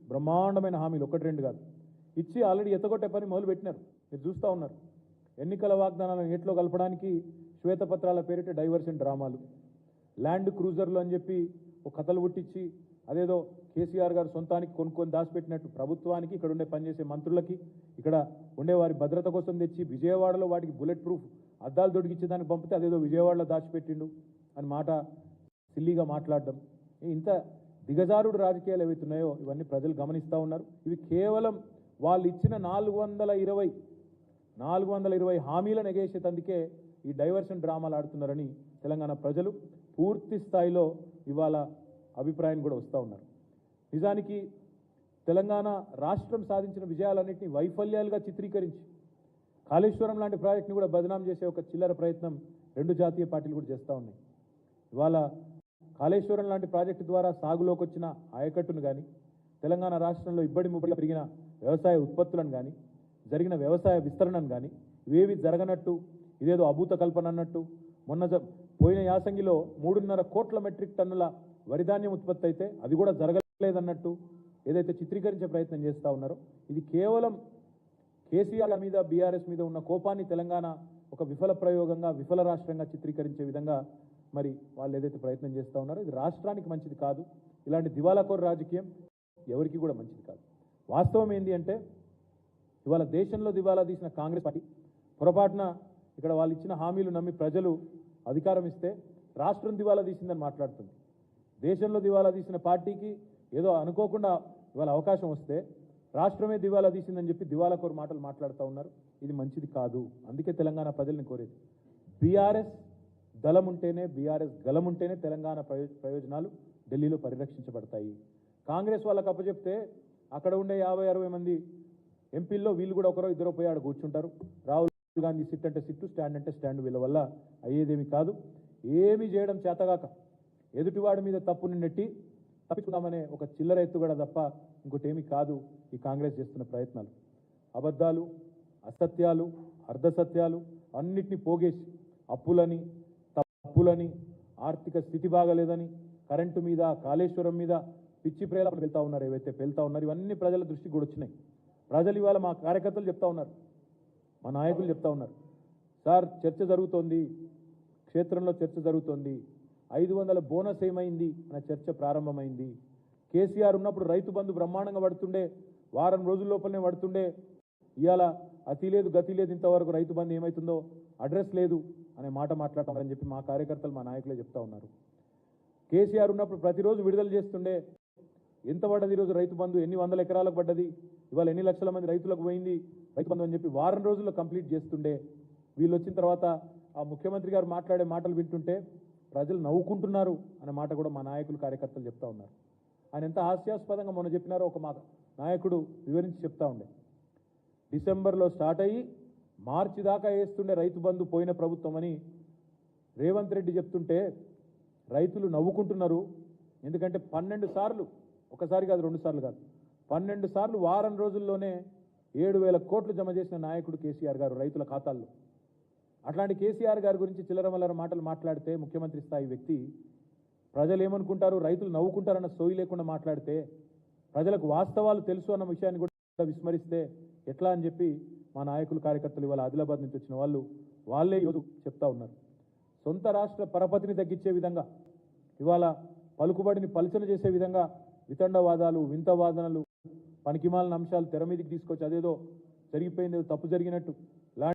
బ్రహ్మాండమైన హామీలు ఒకటి రెండు కాదు ఇచ్చి ఆల్రెడీ ఎత్తగొట్టే పని మొదలుపెట్టినారు. మీరు చూస్తూ ఉన్నారు. ఎన్నికల వాగ్దానాలను ఏట్లో కలపడానికి శ్వేతపత్రాల పేరిట డైవర్షన్ డ్రామాలు, ల్యాండ్ క్రూజర్లు అని చెప్పి ఒక కథలు పుట్టించి అదేదో కేసీఆర్ గారు సొంతానికి కొనుక్కొని దాచిపెట్టినట్టు ప్రభుత్వానికి, ఇక్కడ ఉండే పనిచేసే మంత్రులకి, ఇక్కడ ఉండే వారి భద్రత కోసం తెచ్చి విజయవాడలో వాటికి బుల్లెట్ ప్రూఫ్ అద్దాలు దొడికిచ్చి దానికి పంపితే అదేదో విజయవాడలో దాచిపెట్టిండు అని మాట సిల్లీగా మాట్లాడడం. ఇంత దిగజారుడు రాజకీయాలు ఏవైతున్నాయో ఇవన్నీ ప్రజలు గమనిస్తూ ఉన్నారు. ఇవి కేవలం వాళ్ళు ఇచ్చిన 420 హామీలను ఎగేసేందుకే ఈ డైవర్షన్ డ్రామాలు ఆడుతున్నారని తెలంగాణ ప్రజలు పూర్తి స్థాయిలో ఇవాళ అభిప్రాయం కూడా వస్తూ ఉన్నారు. నిజానికి తెలంగాణ రాష్ట్రం సాధించిన విజయాలన్నింటినీ వైఫల్యాలుగా చిత్రీకరించి కాళేశ్వరం లాంటి ప్రాజెక్టుని కూడా బదనాం చేసే ఒక చిల్లర ప్రయత్నం రెండు జాతీయ పార్టీలు కూడా చేస్తూ ఉన్నాయి. ఇవాళ కాళేశ్వరం లాంటి ప్రాజెక్టు ద్వారా సాగులోకి వచ్చిన ఆయకట్టును కానీ, తెలంగాణ రాష్ట్రంలో ఇబ్బడి ముబ్బడిగా పెరిగిన వ్యవసాయ ఉత్పత్తులను కానీ, జరిగిన వ్యవసాయ విస్తరణను కానీ ఇవేవి జరగనట్టు, ఇదేదో అభూత కల్పన అన్నట్టు, మొన్న పోయిన యాసంగిలో 3.5 కోట్ల మెట్రిక్ టన్నుల వరిధాన్యం ఉత్పత్తి అయితే అది కూడా జరగలేదన్నట్టు ఏదైతే చిత్రీకరించే ప్రయత్నం చేస్తూ ఉన్నారో ఇది కేవలం కేసీఆర్ మీద, బీఆర్ఎస్ మీద ఉన్న కోపాన్ని తెలంగాణ ఒక విఫల ప్రయోగంగా, విఫల రాష్ట్రంగా చిత్రీకరించే విధంగా మరి వాళ్ళు ఏదైతే ప్రయత్నం చేస్తూ ఉన్నారో ఇది రాష్ట్రానికి మంచిది కాదు. ఇలాంటి దివాలాకోరు రాజకీయం ఎవరికి కూడా మంచిది కాదు. వాస్తవం ఏంటి అంటే ఇవాళ దేశంలో దివాలా తీసిన కాంగ్రెస్ పార్టీ పొరపాటున ఇక్కడ వాళ్ళు ఇచ్చిన హామీలు నమ్మి ప్రజలు అధికారం ఇస్తే రాష్ట్రం దివాలా తీసిందని మాట్లాడుతుంది. దేశంలో దివాలా తీసిన పార్టీకి ఏదో అనుకోకుండా ఇవాళ అవకాశం వస్తే రాష్ట్రమే దివాలా తీసిందని చెప్పి దివాలాకోరు మాటలు మాట్లాడుతూ ఉన్నారు. ఇది మంచిది కాదు. అందుకే తెలంగాణ ప్రజల్ని కోరేది బీఆర్ఎస్ దళం ఉంటేనే, బీఆర్ఎస్ గలం ఉంటేనే తెలంగాణ ప్రయోజనాలు ఢిల్లీలో పరిరక్షించబడతాయి. కాంగ్రెస్ వాళ్ళకి అప్పచెప్తే అక్కడ ఉండే 50-60 మంది ఎంపీల్లో వీళ్ళు కూడా ఒకరో ఇద్దరు పోయి ఆడ కూర్చుంటారు. రాహుల్ గాంధీ సిట్ అంటే సిట్టు, స్టాండ్ అంటే స్టాండ్, వీళ్ళ వల్ల అయ్యేదేమి కాదు. ఏమీ చేయడం చేతగాక ఎదుటివాడి మీద తప్పుని నెట్టి తప్పించుకుందామనే ఒక చిల్లర ఎత్తుగడ తప్ప ఇంకోటేమీ కాదు ఈ కాంగ్రెస్ చేస్తున్న ప్రయత్నాలు. అబద్ధాలు, అసత్యాలు, అర్ధసత్యాలు అన్నిటినీ పోగేసి అప్పులని, తప్పులని, ఆర్థిక స్థితి బాగలేదని, కరెంటు మీద, కాళేశ్వరం మీద పిచ్చి ప్రేలాపన వెళ్తూ ఉన్నారు. ఏవైతే వెళ్తూ ఉన్నారు ఇవన్నీ ప్రజల దృష్టికి కూడా వచ్చినాయి. ప్రజలు ఇవాళ మా కార్యకర్తలు చెప్తా ఉన్నారు, మా నాయకులు చెప్తా ఉన్నారు, సార్ చర్చ జరుగుతోంది, క్షేత్రంలో చర్చ జరుగుతోంది, 500 బోనస్ ఏమైంది అనే చర్చ ప్రారంభమైంది. కేసీఆర్ ఉన్నప్పుడు రైతు బంధు బ్రహ్మాండంగా పడుతుండే, వారం రోజుల లోపలనే పడుతుండే, ఇవాళ అతి లేదు గతి లేదు, ఇంతవరకు రైతు బంధు ఏమవుతుందో అడ్రస్ లేదు అనే మాట మాట్లాడతామని చెప్పి మా కార్యకర్తలు, మా నాయకులే చెప్తా ఉన్నారు. కేసీఆర్ ఉన్నప్పుడు ప్రతిరోజు విడుదల చేస్తుండే, ఎంత పడ్డది ఈరోజు రైతు బంధు, ఎన్ని వందల ఎకరాలకు పడ్డది, ఇవాళ ఎన్ని లక్షల మంది రైతులకు పోయింది రైతు బంధు అని చెప్పి వారం రోజుల్లో కంప్లీట్ చేస్తుండే. వీళ్ళు వచ్చిన తర్వాత ఆ ముఖ్యమంత్రి గారు మాట్లాడే మాటలు వింటుంటే ప్రజలు నవ్వుకుంటున్నారు అనే మాట కూడా మా నాయకులు, కార్యకర్తలు చెప్తా ఉన్నారు. ఆయన ఎంత హాస్యాస్పదంగా మొన్న చెప్పినారో ఒక మా నాయకుడు వివరించి చెప్తా ఉండే. డిసెంబర్లో స్టార్ట్ అయ్యి మార్చి దాకా వేస్తుండే రైతు బంధు పోయిన ప్రభుత్వం అని రేవంత్ రెడ్డి చెప్తుంటే రైతులు నవ్వుకుంటున్నారు. ఎందుకంటే 12 సార్లు, ఒకసారి కాదు 2 సార్లు కాదు, 12 సార్లు వారం రోజుల్లోనే 7,000 కోట్లు జమ చేసిన నాయకుడు కేసీఆర్ గారు రైతుల ఖాతాల్లో. అట్లాంటి కేసీఆర్ గారి గురించి చిల్లరమల్లర మాటలు మాట్లాడితే ముఖ్యమంత్రి స్థాయి వ్యక్తి ప్రజలు ఏమనుకుంటారు, రైతులు నవ్వుకుంటారన్న సోయి లేకుండా మాట్లాడితే, ప్రజలకు వాస్తవాలు తెలుసు అన్న విషయాన్ని కూడా విస్మరిస్తే ఎట్లా అని చెప్పి మా నాయకులు, కార్యకర్తలు ఇవాళ ఆదిలాబాద్ నుంచి వచ్చిన వాళ్ళే ఈరోజు చెప్తా ఉన్నారు. సొంత రాష్ట్ర పరపతిని తగ్గించే విధంగా, ఇవాళ పలుకుబడిని పలుచన చేసే విధంగా వితండవాదాలు, వింత వాదనలు, పనికిమాలిన అంశాలు తెర మీదకి తీసుకొచ్చి అదేదో జరిగిపోయింది, తప్పు జరిగినట్టు